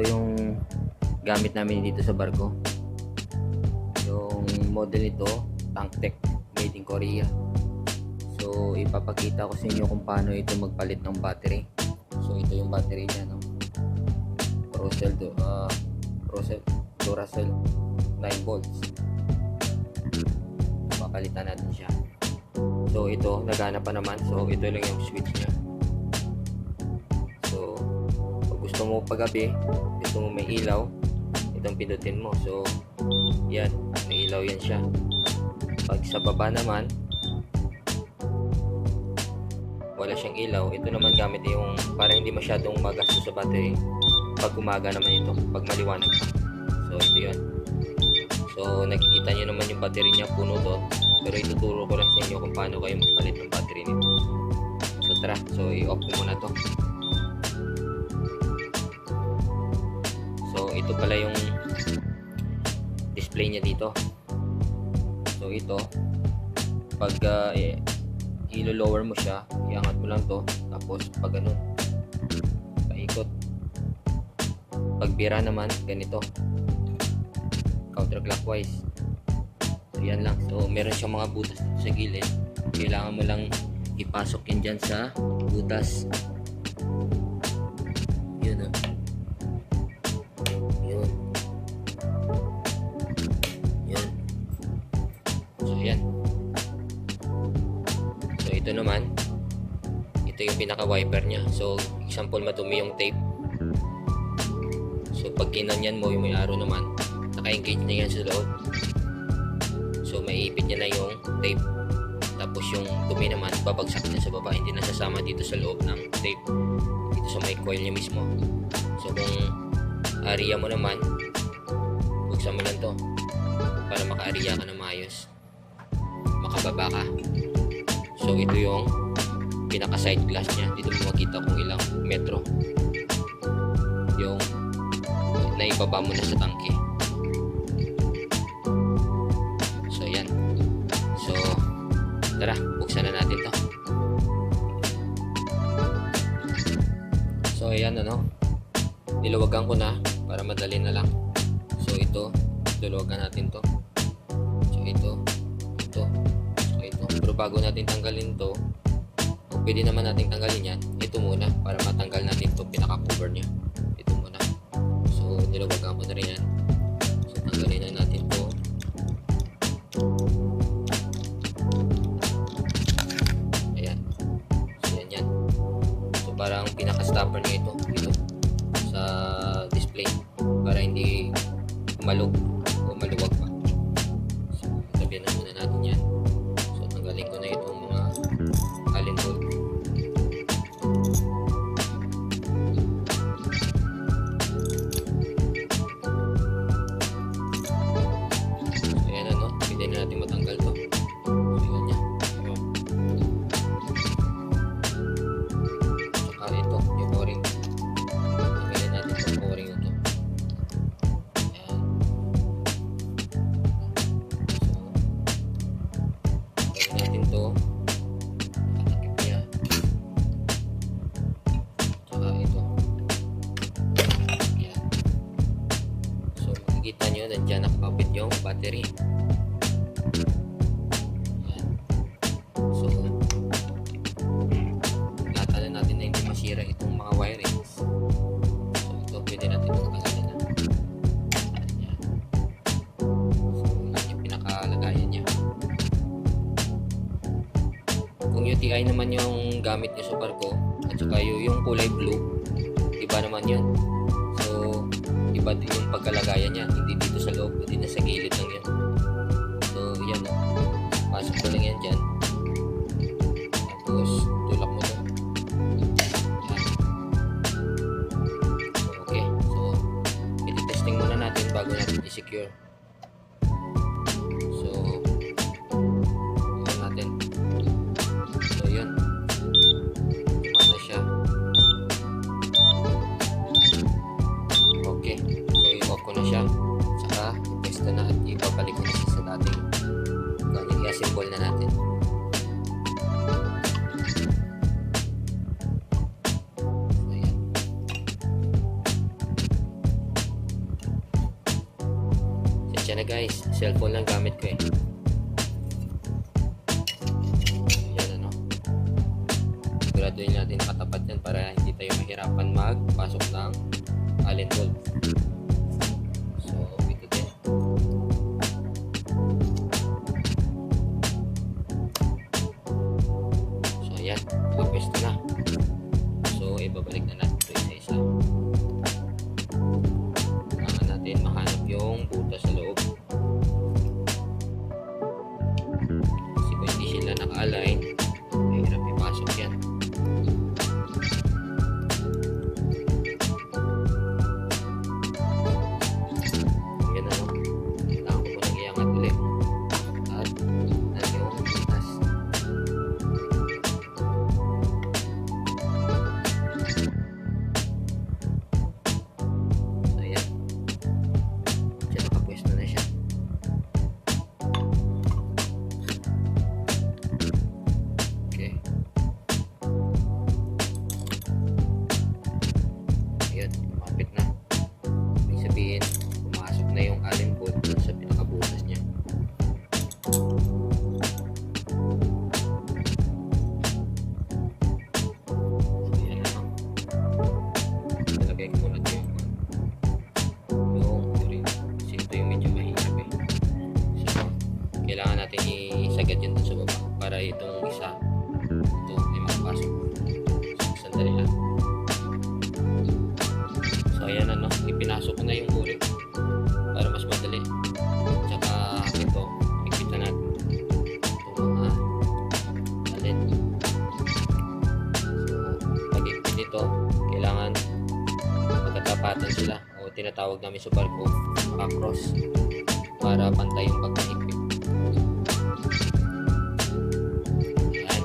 ito yung gamit namin dito sa barko. Yung model nito, Tanktech, made in Korea. So ipapakita ko sa inyo kung paano ito magpalit ng battery. So ito yung battery niya, no? Duracell 9 volts. Papalitan natin siya. So ito, nagana pa naman. So ito lang yung switch niya. So pag gusto mo paggabi, gusto mo may ilaw, itong pindutin mo. So yan, may ilaw yan siya. Pag sa baba naman, wala siyang ilaw. Ito naman gamit yung para hindi masyadong magastos sa battery. Pag umaga naman ito, pag maliwanag pa. So ito yun. So nakikita nyo naman yung battery niya puno doon. Pero ituturo ko lang sa inyo kung paano kayo magpalit ng battery nito. So tara, so i-off ko muna to. So ito pala yung display niya dito. So ito, pag ilo-lower mo siya, iangat mo lang to, tapos pag ganun, paikot. Pag bira naman, ganito, counterclockwise. So yan lang. So meron siyang mga butas sa gilid. Kailangan mo lang ipasok yun dyan sa butas. Yun, oh. Yun. Yun. So yan. So ito naman, ito yung pinaka wiper nya. So example, madumi yung tape. So pag kinanyan mo yung may arrow naman, naka-engage na yan sa loob. So maiipit niya na yung tape. Tapos yung dumi naman, babagsak na sa baba. Hindi na sasama dito sa loob ng tape. Dito sa may coil niya mismo. So kung area mo naman, buksan mo lang to para maka-area ka na maayos. Makababa ka. So ito yung pinaka side glass niya. Dito mo makita kung ilang metro yung naibaba mo na sa tangke. So yan. So tara, buksan na natin to. So ayan, ano, niluwagan ko na para madali na lang. So ito, luluwagan natin to. So ito. So ito. Pero bago natin tanggalin to, kung pwede naman natin tanggalin yan, ito muna para matanggal natin to pinaka cover nya. Ito muna. So niluwagan ko na rin yan. So tanggalin na natin to. Ayan. So yan. So parang pinaka stopper niya ito sa display para hindi malug o maluwag pa. So sabihan na muna natin yan. So tanggalin ko na itong mga allen bolt. Natin matanggal to. So yun niya. Saka ito, yung o-ring. Tanggalin natin itong o-ring na to. Ayan. So tanggalin natin to. Nakatakip niya. Saka ito. Ayan. So makikita nyo, nandiyan nakakapit yung battery. Masira itong mga wirings. So ito pwede natin itong tanggalin na. Ayan. So yan yung pinakalagayan niya. Kung UTI naman yung gamit niyo sa barko at saka yung kulay blue, iba naman yun. So iba din yung pagkalagayan niya. Hindi dito sa loob, hindi na sa gilid lang yan. So yan, o. Pasok ko lang yan dyan. Tapos tulak mo to. Muna natin bago natin i-secure. So yun natin. So yun, kumana siya. Okay, so i-off ko na siya. Saka i-test na at ibabalik guys, cellphone lang gamit ko eh. Yan ano. Siguraduhin natin nakatapat yan para hindi tayo mahirapan magpasok ng allen bolt. So, ito din. So, ayan. Nakapwesto na. So, ibabalik na natin ito isa-isa. Kailangan natin mahanap yung butas sa loob. Kasi kung hindi sila naka-align, mahirap ipasok yan. Yan ano. Kailangan ko munang iangat ulit. At yan yung butas. So yan. Diyan nakapwesto na siya. Okay. Ayan, lumapit na. Ibig sabihin, pumasok na yung allen bolt dun sa pinakabutas niya. So, ayan na. Talagay ko muna ito yung ring. Kasi ito yung medyo mahirap eh. So, kailangan natin isagad yun dun sa baba para itong isa ito ay makapasok. So, sandali lang. So, ayan na no. Ipinasok ko na yung ring para mas madali. Tsaka ito, ikita natin itong mga allen. So, pag-ikit ito, kailangan magkatapatan sila o tinatawag namin sa barko across para pantay yung pagkahigpit. Ayan.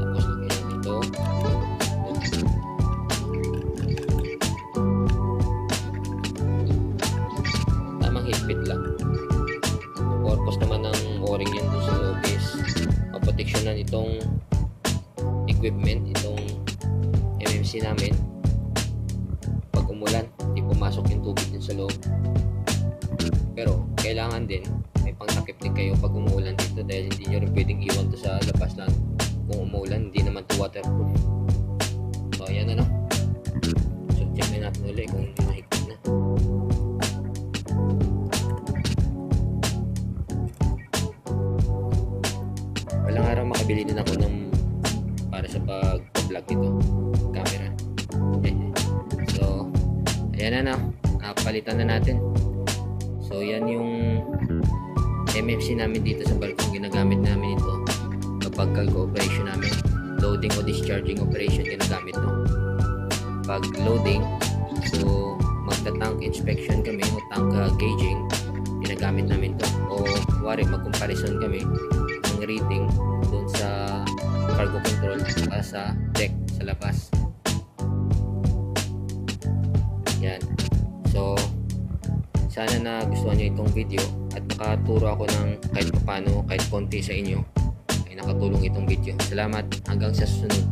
Tapos lagyan ito. Tamang higpit lang. Purpose naman ng o-ring yun dun sa loob is maproteksyonan itong equipment, itong MMC namin pag umulan, hindi pumasok yung tubig din sa loob. Pero kailangan din may pangtakip din kayo pag umuulan dito dahil hindi nyo rin pwedeng iwan to sa labas lang kung umuulan, hindi naman to waterproof. So ayan na no. So check na natin ulit kung mahigpit na. Walang araw makabili din ako ng para sa pag-vlog ito camera. So ayan na no, napalitan na natin. So yan yung MFC namin dito sa barko. Ginagamit namin ito kapag cargo operation namin, loading o discharging operation, ginagamit to. Pag loading, so magta-tank inspection kami o tank gauging, ginagamit namin to. O wari mag-comparison kami ng reading doon sa cargo control at sa deck sa labas. Yan. So sana na gustuhan nyo itong video at nakaturo ako ng kahit paano, kahit konti sa inyo ay nakatulong itong video. Salamat, hanggang sa susunod.